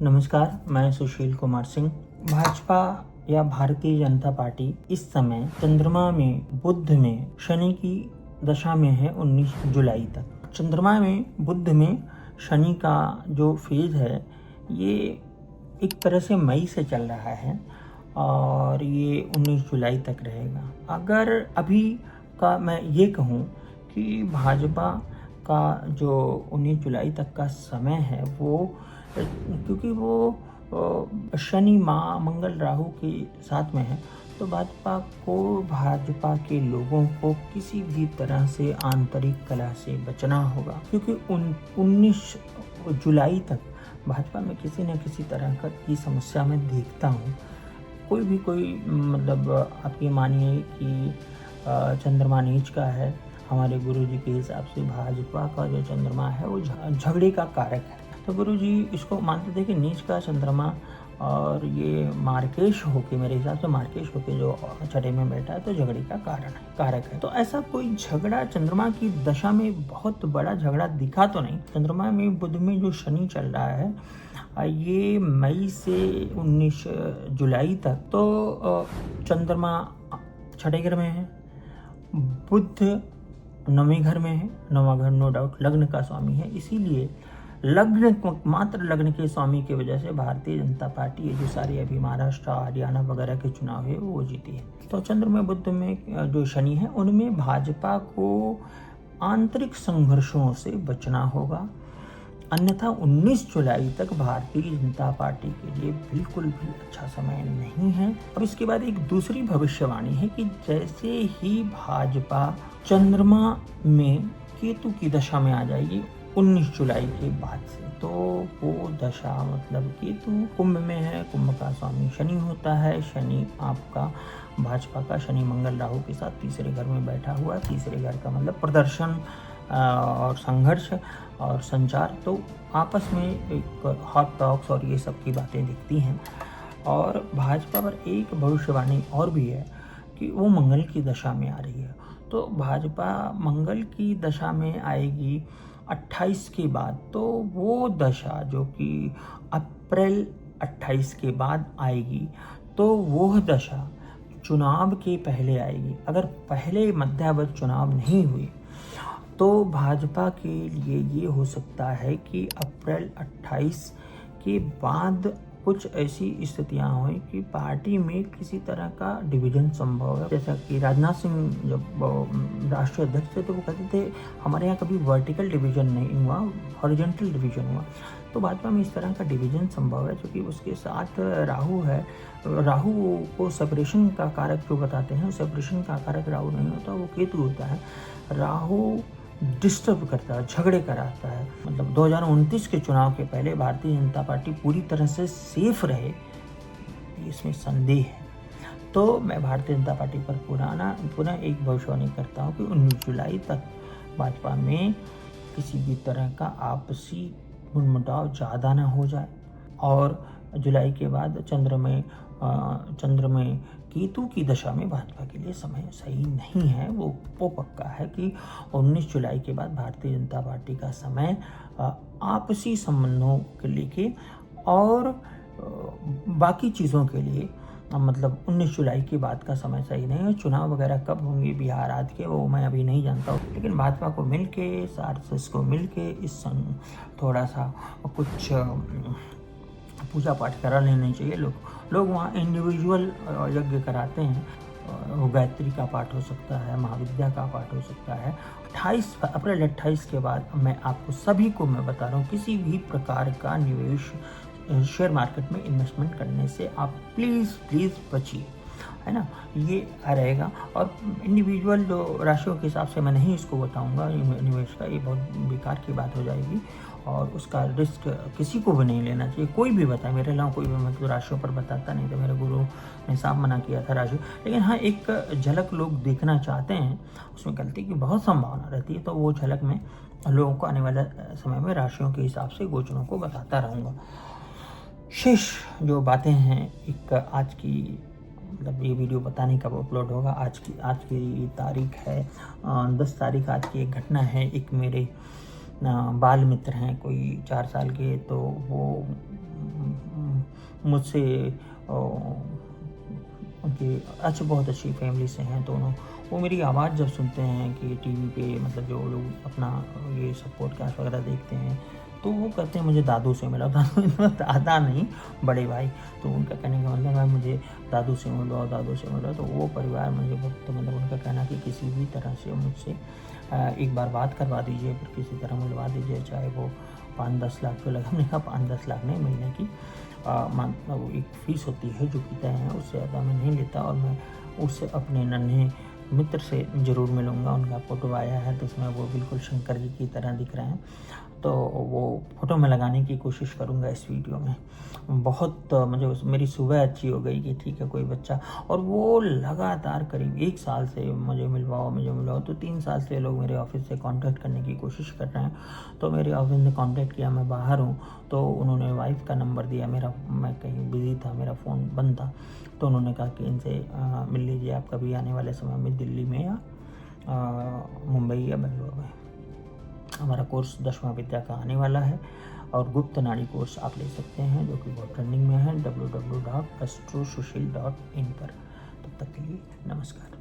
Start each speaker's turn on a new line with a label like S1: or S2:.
S1: नमस्कार, मैं सुशील कुमार सिंह। भाजपा या भारतीय जनता पार्टी इस समय चंद्रमा में बुध में शनि की दशा में है 19 जुलाई तक। चंद्रमा में बुध में शनि का जो फेज है ये एक तरह से मई से चल रहा है और ये 19 जुलाई तक रहेगा। अगर अभी का मैं ये कहूँ कि भाजपा का जो 19 जुलाई तक का समय है वो क्योंकि वो शनि मंगल राहु के साथ में है, तो भाजपा के लोगों को किसी भी तरह से आंतरिक कलह से बचना होगा, क्योंकि 19 जुलाई तक भाजपा में किसी न किसी तरह की समस्या में देखता हूँ। कोई मतलब आप ये मानिए कि चंद्रमा नीच का है। हमारे गुरुजी के हिसाब से भाजपा का जो चंद्रमा है वो झगड़े का कारक है, तो गुरुजी इसको मानते थे कि नीच का चंद्रमा और ये मार्केश होके, मेरे हिसाब से मार्केश होके जो छठे में बैठा है तो झगड़े का कारक है। तो ऐसा कोई झगड़ा चंद्रमा की दशा में बहुत बड़ा झगड़ा दिखा तो नहीं। चंद्रमा में बुध में जो शनि चल रहा है ये मई से 19 जुलाई तक, तो चंद्रमा छठे घर में है, बुध नवें घर में है। नवा घर नो डाउट लग्न का स्वामी है, इसीलिए मात्र लग्न के स्वामी की वजह से भारतीय जनता पार्टी ये जो सारी अभी महाराष्ट्र हरियाणा वगैरह के चुनाव है वो जीती है। तो चंद्रमा बुध में जो शनि है उनमें भाजपा को आंतरिक संघर्षों से बचना होगा, अन्यथा 19 जुलाई तक भारतीय जनता पार्टी के लिए बिल्कुल भी अच्छा समय नहीं है। अब इसके बाद एक दूसरी भविष्यवाणी है कि जैसे ही भाजपा चंद्रमा में केतु की दशा में आ जाएगी 19 जुलाई के बाद से, तो वो दशा मतलब केतु कुंभ में है, कुंभ का स्वामी शनि होता है। शनि आपका भाजपा का शनि मंगल राहु के साथ तीसरे घर में बैठा हुआ है। तीसरे घर का मतलब प्रदर्शन और संघर्ष और संचार, तो आपस में एक हॉट टॉक्स और ये सब की बातें दिखती हैं। और भाजपा पर एक भविष्यवाणी और भी है कि वो मंगल की दशा में आ रही है, तो भाजपा मंगल की दशा में आएगी 28 के बाद। तो वो दशा जो कि अप्रैल 28 के बाद आएगी, तो वो दशा चुनाव के पहले आएगी। अगर पहले मध्यावधि चुनाव नहीं हुए तो भाजपा के लिए ये हो सकता है कि अप्रैल 28 के बाद कुछ ऐसी स्थितियां हुई कि पार्टी में किसी तरह का डिवीजन संभव है। जैसा कि राजनाथ सिंह जब राष्ट्रीय अध्यक्ष थे तो वो कहते थे हमारे यहाँ कभी वर्टिकल डिवीजन नहीं हुआ, हॉरिजॉन्टल डिवीजन हुआ। तो भाजपा में इस तरह का डिवीजन संभव है, क्योंकि उसके साथ राहु है। राहु को सेपरेशन का कारक जो बताते हैं, सेपरेशन का कारक राहु नहीं होता, वो केतु होता है। राहु डिस्टर्ब करता है, झगड़े कराता है। मतलब 2029 के चुनाव के पहले भारतीय जनता पार्टी पूरी तरह से सेफ रहे, इसमें संदेह है। तो मैं भारतीय जनता पार्टी पर पुनः एक भविष्यवाणी करता हूँ कि 19 जुलाई तक भाजपा में किसी भी तरह का आपसी मनमुटाव ज़्यादा ना हो जाए, और जुलाई के बाद चंद्र में केतु की दशा में भाजपा के लिए समय सही नहीं है। वो पक्का है कि 19 जुलाई के बाद भारतीय जनता पार्टी का समय आपसी संबंधों के लिए और बाकी चीज़ों के लिए, मतलब 19 जुलाई के बाद का समय सही नहीं है। चुनाव वगैरह कब होंगे बिहार आदि के वो मैं अभी नहीं जानता हूँ, लेकिन भाजपा को मिलके, आरएसएस को मिलके थोड़ा सा कुछ पूजा पाठ करा लेना चाहिए। लोग वहाँ इंडिविजुअल यज्ञ कराते हैं, गायत्री का पाठ हो सकता है, महाविद्या का पाठ हो सकता है। अप्रैल 28 के बाद मैं आपको सभी को मैं बता रहा हूँ, किसी भी प्रकार का निवेश शेयर मार्केट में इन्वेस्टमेंट करने से आप प्लीज़ बचिए, है ना, ये रहेगा। और इंडिविजुअल जो राशियों के हिसाब से मैं नहीं इसको बताऊंगा निवेश का, ये बहुत बेकार की बात हो जाएगी और उसका रिस्क किसी को भी नहीं लेना चाहिए। कोई भी बताए, मेरे अलावा कोई भी, मैं तो राशियों पर बताता नहीं था, मेरे गुरु ने साफ मना किया था राशि। लेकिन हाँ, एक झलक लोग देखना चाहते हैं, उसमें गलती की बहुत संभावना रहती है, तो वो झलक में लोगों को आने वाले समय में राशियों के हिसाब से गोचरों को बताता रहूँगा। शेष जो बातें हैं, एक आज की मतलब ये वीडियो पता नहीं कब अपलोड होगा। आज की तारीख है 10 तारीख। आज की एक घटना है, एक मेरे बाल मित्र हैं, कोई 4 साल के, तो वो मुझसे उनकी बहुत अच्छी फैमिली से हैं, तो वो मेरी आवाज़ जब सुनते हैं कि टीवी पे मतलब जो लोग अपना ये सब पॉडकास्ट वगैरह देखते हैं, तो वो कहते हैं मुझे दादू से मिला। दादा नहीं, बड़े भाई। तो उनका कहने का मतलब है मुझे दादू से मिलवाओ, दादू से मिलवाओ। तो वो परिवार मुझे बहुत मतलब उनका कहना कि किसी भी तरह से मुझसे एक बार बात करवा दीजिए, फिर किसी तरह मिलवा दीजिए, चाहे वो 5-10 लाख तो लगा। हमने कहा 5-10 लाख नहीं, महीने की वो एक फ़ीस होती है जो कि तय है, उससे ज़्यादा मैं नहीं लेता। और मैं उससे अपने नन्हे मित्र से ज़रूर मिलूँगा। उनका फ़ोटो आया है तो उसमें वो बिल्कुल शंकर जी की तरह दिख रहे हैं, तो वो फ़ोटो मैं लगाने की कोशिश करूँगा इस वीडियो में। बहुत मुझे मेरी सुबह अच्छी हो गई कि ठीक है कोई बच्चा, और वो लगातार करीब 1 साल से मुझे मिलवाओ। तो 3 साल से लोग मेरे ऑफिस से कांटेक्ट करने की कोशिश कर रहे हैं। तो मेरे ऑफिस ने कांटेक्ट किया, मैं बाहर हूँ, तो उन्होंने वाइफ का नंबर दिया मेरा, मैं कहीं बिज़ी था, मेरा फ़ोन बंद था। तो उन्होंने कहा कि इनसे मिल लीजिए आप कभी आने वाले समय में दिल्ली में या मुंबई या बेंगलोर में। हमारा कोर्स 10वां विद्या का आने वाला है और गुप्त नाड़ी कोर्स आप ले सकते हैं जो कि बहुत ट्रेंडिंग में है www.astrosushil.in पर। तब तक के लिए नमस्कार।